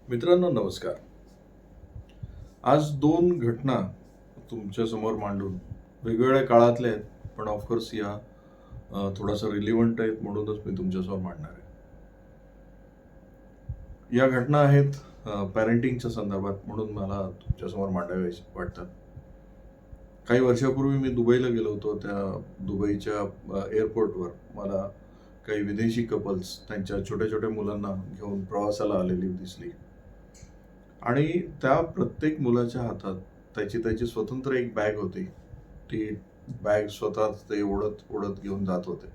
मित्रांनो नमस्कार. आज दोन घटना तुमच्या समोर मांडून वेगवेगळ्या काळातल्या आहेत, पण ऑफकोर्स या थोडासा रिलिव्हंट आहेत म्हणूनच मी तुमच्यासमोर मांडणार आहे. या घटना आहेत पॅरेंटिंगच्या संदर्भात, म्हणून मला तुमच्यासमोर मांडावे वाटतात. काही वर्षापूर्वी मी दुबईला गेलो होतो. त्या दुबईच्या एअरपोर्टवर मला काही विदेशी कपल्स त्यांच्या छोट्या छोट्या मुलांना घेऊन प्रवासाला आलेली दिसली. आणि त्या प्रत्येक मुलाच्या हातात त्याची स्वतंत्र एक बॅग होती. ती बॅग स्वतः ते ओढत ओढत घेऊन जात होते.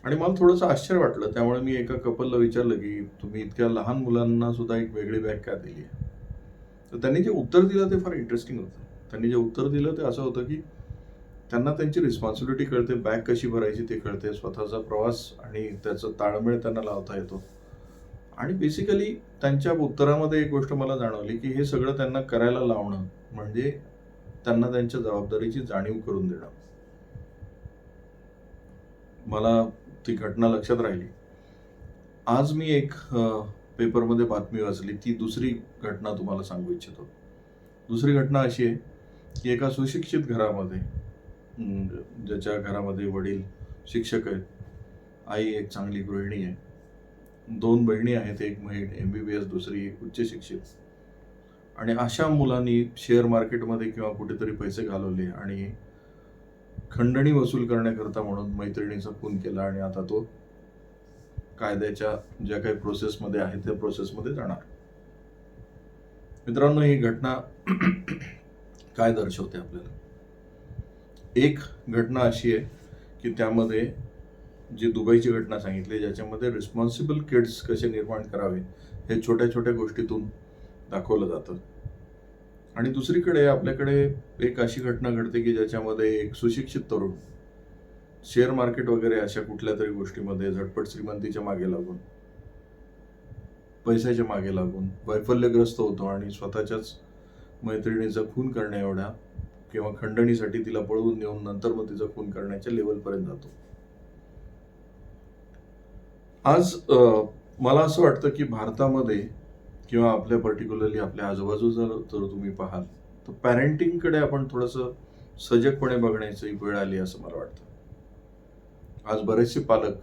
आणि मला थोडंसं आश्चर्य वाटलं. त्यामुळे मी एका कपलला विचारलं की तुम्ही इतक्या लहान मुलांना सुद्धा एक वेगळी बॅग का दिली आहे? तर त्यांनी जे उत्तर दिलं ते फार इंटरेस्टिंग होतं. त्यांनी जे उत्तर दिलं ते असं होतं की त्यांना त्यांची रिस्पॉन्सिबिलिटी कळते, बॅग कशी भरायची ते कळते, स्वतःचा प्रवास आणि त्याचा ताळमेळ त्यांना लावता येतो. आणि बेसिकली त्यांच्या उत्तरामध्ये एक गोष्ट मला जाणवली की हे सगळं त्यांना करायला लावणं म्हणजे त्यांना त्यांच्या जबाबदारीची जाणीव करून देणं. मला ती घटना लक्षात राहिली. आज मी एक पेपरमध्ये बातमी वाचली. ती दुसरी घटना तुम्हाला सांगू इच्छितो. दुसरी घटना अशी आहे की एका सुशिक्षित घरामध्ये, ज्याच्या घरामध्ये वडील शिक्षक आहेत, आई एक चांगली गृहिणी आहे, दोन बहिणी आहेत, एक MBBS, दुसरी उच्च शिक्षित. आणि अशा मुलांनी शेअर मार्केटमध्ये किंवा कुठेतरी पैसे घालवले आणि खंडणी वसूल करण्याकरता म्हणून मैत्रिणीचा खून केला आणि आता तो कायद्याच्या ज्या काही प्रोसेसमध्ये आहे त्या प्रोसेसमध्ये जाणार. मित्रांनो, ही घटना काय दर्शवते आपल्याला? एक घटना अशी आहे की त्यामध्ये जी दुबईची घटना सांगितली, ज्याच्यामध्ये रिस्पॉन्सिबल किड्स कसे निर्माण करावे हे छोट्या छोट्या गोष्टीतून दाखवलं जातं. आणि दुसरीकडे आपल्याकडे एक अशी घटना घडते की ज्याच्यामध्ये एक सुशिक्षित तरुण शेअर मार्केट वगैरे अशा कुठल्या तरी गोष्टीमध्ये झटपट श्रीमंतीच्या मागे लागून, पैशाच्या मागे लागून वैफल्यग्रस्त होतो आणि स्वतःच्याच मैत्रिणीचा खून करण्या एवढ्या किंवा खंडणीसाठी तिला पळवून नेऊन नंतर मग तिचा खून करण्याच्या लेवलपर्यंत जातो. आज मला असं वाटतं की भारतामध्ये किंवा आपल्या पर्टिक्युलरली आपल्या आजूबाजूला जर तुम्ही पाहाल तर पॅरेंटिंगकडे आपण थोडंसं सजगपणे बघण्याची वेळ आली असं मला वाटतं. आज बरेचसे पालक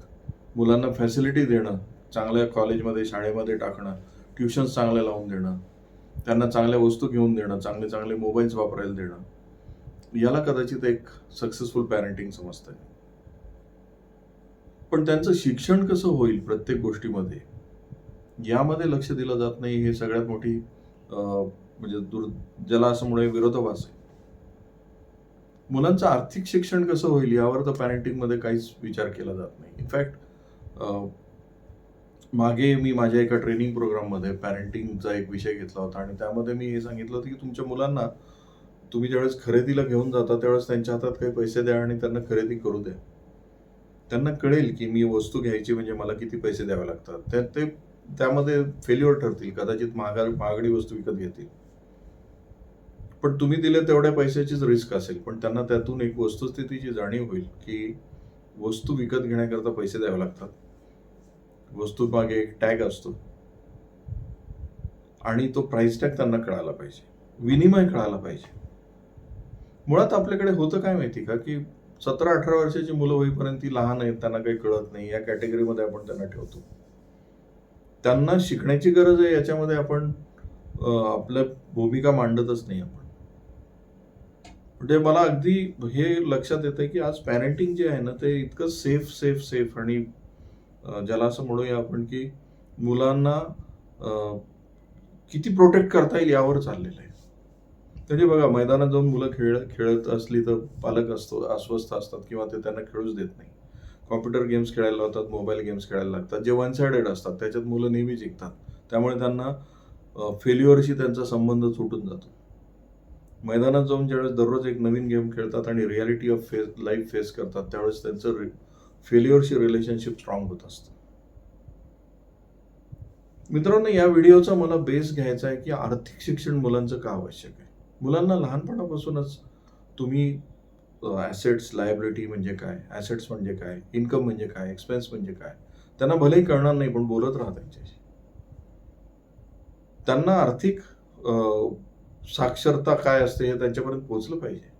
मुलांना फॅसिलिटी देणं, चांगल्या कॉलेजमध्ये शाळेमध्ये टाकणं, ट्युशन्स चांगल्या लावून देणं, त्यांना चांगल्या वस्तू घेऊन देणं, चांगले चांगले मोबाईल्स वापरायला देणं, याला कदाचित एक सक्सेसफुल पॅरेंटिंग समजतं. पण त्यांचं शिक्षण कसं होईल प्रत्येक गोष्टीमध्ये यामध्ये लक्ष दिलं जात नाही. हे सगळ्यात मोठी म्हणजे ज्याला असं म्हणूया विरोधाभास आहे. मुलांचं आर्थिक शिक्षण कसं होईल यावर तर पॅरेंटिंगमध्ये काहीच विचार केला जात नाही. इनफॅक्ट मागे मी माझ्या एका ट्रेनिंग प्रोग्राममध्ये पॅरेंटिंगचा एक विषय घेतला होता आणि त्यामध्ये मी हे सांगितलं होतं की तुमच्या मुलांना तुम्ही ज्यावेळेस खरेदीला घेऊन जाता त्यावेळेस त्यांच्या हातात काही पैसे द्या आणि त्यांना खरेदी करू द्या. त्यांना कळेल की मी वस्तू घ्यायची म्हणजे मला किती पैसे द्यावे लागतात. ते त्यामध्ये फेल्युअर ठरतील, कदाचित महागडी वस्तू विकत घेतील. पण तुम्ही दिले तेवढ्या पैशाचीच रिस्क असेल, पण त्यांना त्यातून एक वस्तुस्थितीची जाणीव होईल की वस्तू विकत घेण्याकरता पैसे द्यावे लागतात, वस्तू मागे एक टॅग असतो आणि तो प्राइस टॅग त्यांना कळायला पाहिजे, विनिमय कळायला पाहिजे. मुळात आपल्याकडे होतं काय माहिती का की 17-18 वर्षाची मुलं होईपर्यंत ती लहान आहेत, त्यांना काही कळत नाही, या कॅटेगरीमध्ये आपण त्यांना ठेवतो. त्यांना शिकण्याची गरज आहे याच्यामध्ये आपण आपल्या भूमिका मांडतच नाही आपण. म्हणजे मला अगदी हे लक्षात येतं की आज पॅरेंटिंग जे आहे ना ते इतकं सेफ आणि ज्याला असं म्हणूया आपण की मुलांना किती प्रोटेक्ट करता येईल यावर चाललेलं आहे. म्हणजे बघा, मैदानात जाऊन मुलं खेळत असली तर पालक अस्वस्थ असतात किंवा ते त्यांना खेळूच देत नाही. कॉम्प्युटर गेम्स खेळायला लावतात, मोबाईल गेम्स खेळायला लागतात, जे वन साइडेड असतात, त्याच्यात मुलं नेहमी जिंकतात. त्यामुळे त्यांना फेल्युअरशी त्यांचा संबंध सुटून जातो. मैदानात जाऊन ज्यावेळेस दररोज एक नवीन गेम खेळतात आणि रियालिटी ऑफ लाईफ फेस करतात, त्यावेळेस त्यांचं फेल्युअरशी रिलेशनशिप स्ट्रॉंग होत असतं. मित्रांनो, या व्हिडिओचा मला बेस घ्यायचा आहे की आर्थिक शिक्षण मुलांचं का आवश्यक आहे. मुलांना लहानपणापासूनच तुम्ही ॲसेट्स, लायबिलिटी म्हणजे काय, ॲसेट्स म्हणजे काय, इन्कम म्हणजे काय, एक्सपेन्स म्हणजे काय, त्यांना भलेही कळणार नाही, पण बोलत राहा त्यांच्याशी. त्यांना आर्थिक साक्षरता काय असते हे त्यांच्यापर्यंत पोहोचलं पाहिजे.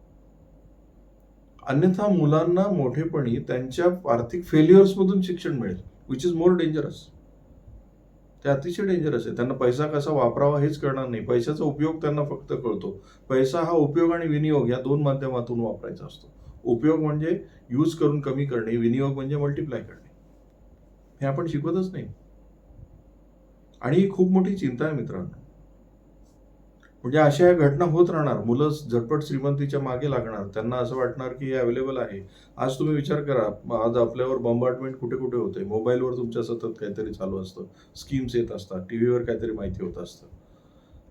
अन्यथा मुलांना मोठेपणी त्यांच्या आर्थिक फेल्युअर्समधून शिक्षण मिळेल, विच इज मोर डेंजरस. ते अतिशय डेंजरस आहे. त्यांना पैसा कसा वापरावा हेच कळणार नाही. पैशाचा उपयोग त्यांना फक्त कळतो. पैसा हा उपयोग आणि विनियोग या 2 माध्यमातून वापरायचा असतो. उपयोग म्हणजे यूज करून कमी करणे, विनियोग म्हणजे मल्टिप्लाय करणे. हे आपण शिकवतच नाही. आणि ही खूप मोठी चिंता आहे मित्रांनो. म्हणजे अशा या घटना होत राहणार. मुलं झटपट श्रीमंतीच्या मागे लागणार. त्यांना असं वाटणार की हे अवेलेबल आहे. आज तुम्ही विचार करा, आज आपल्यावर बॉम्बार्डमेंट कुठे-कुठे होते. मोबाईलवर तुमच्या सतत काहीतरी चालू असतं. स्कीम्स येत असतात. टीव्हीवर काहीतरी माहिती होत असतं.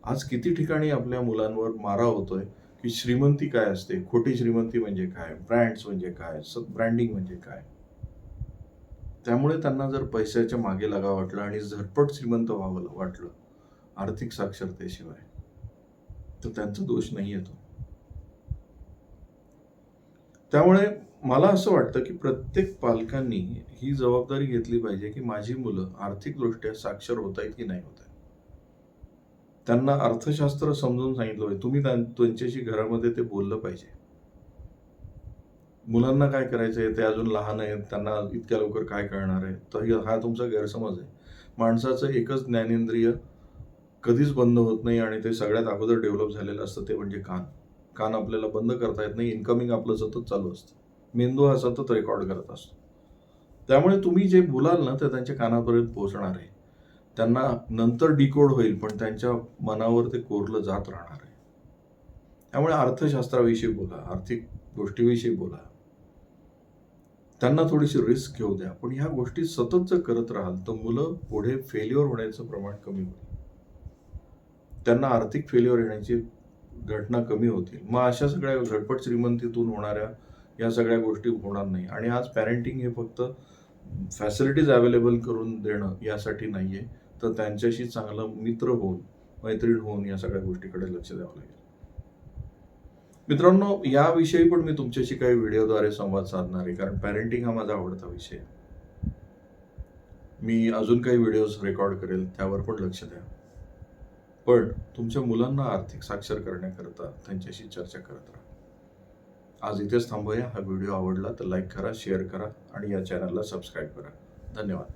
आज किती ठिकाणी आपल्या मुलांवर मारा होतोय की श्रीमंती काय असते, खोटी श्रीमंती म्हणजे काय, ब्रँड्स म्हणजे काय, ब्रँडिंग म्हणजे काय. त्यामुळे त्यांना जर पैशाच्या मागे लागावं वाटलं आणि झटपट श्रीमंत व्हावं वाटलं आर्थिक साक्षरतेशिवाय, तर त्यांचा दोष नाही येतो. त्यामुळे मला असं वाटतं की प्रत्येक पालकांनी ही जबाबदारी घेतली पाहिजे की माझी मुलं आर्थिकदृष्ट्या साक्षर होत आहेत की नाही होत आहेत. त्यांना अर्थशास्त्र समजून सांगितलं पाहिजे. तुम्ही त्यांच्याशी घरामध्ये ते बोललं पाहिजे. मुलांना काय करायचंय, ते अजून लहान आहेत, त्यांना इतक्या लवकर काय कळणार आहे? तर हा तुमचा गैरसमज आहे. माणसाचं एकच ज्ञानेंद्रिय कधीच बंद होत नाही आणि ते सगळ्यात अगोदर डेव्हलप झालेलं असतं ते म्हणजे कान. कान आपल्याला बंद करता येत नाही. इन्कमिंग आपलं सतत चालू असतं. मेंदू हा सतत रेकॉर्ड करत असतो. त्यामुळे तुम्ही जे बोलाल ना, ते त्यांच्या कानापर्यंत पोहोचणार आहे. त्यांना नंतर डिकोड होईल, पण त्यांच्या मनावर ते कोरलं जात राहणार आहे. त्यामुळे अर्थशास्त्राविषयी बोला, आर्थिक गोष्टीविषयी बोला. त्यांना थोडीशी रिस्क घेऊ द्या. पण ह्या गोष्टी सतत जर करत राहाल, तर मुलं पुढे फेल्युअर होण्याचं प्रमाण कमी होईल. त्यांना आर्थिक फेल्युअर येण्याची घटना कमी होतील. मग अशा सगळ्या झटपट श्रीमंतीतून होणाऱ्या या सगळ्या गोष्टी होणार नाही. आणि आज पॅरेंटिंग हे फक्त फॅसिलिटीज अवेलेबल करून देणं यासाठी नाहीये, तर त्यांच्याशी चांगलं मित्र होऊन, मैत्रीण होऊन या सगळ्या गोष्टीकडे लक्ष द्यावं लागेल. मित्रांनो, याविषयी पण मी तुमच्याशी काही व्हिडिओद्वारे संवाद साधणार आहे, कारण पॅरेंटिंग हा माझा आवडता विषय आहे. मी अजून काही व्हिडिओज रेकॉर्ड करेल, त्यावर पण लक्ष द्या. पण तुमच्या मुलांना आर्थिक साक्षर करण्याकरता त्यांच्याशी चर्चा करत राहा. आज इथेच थांबूया. हा व्हिडिओ आवडला तर लाईक करा, शेअर करा आणि या चॅनलला सबस्क्राईब करा. धन्यवाद.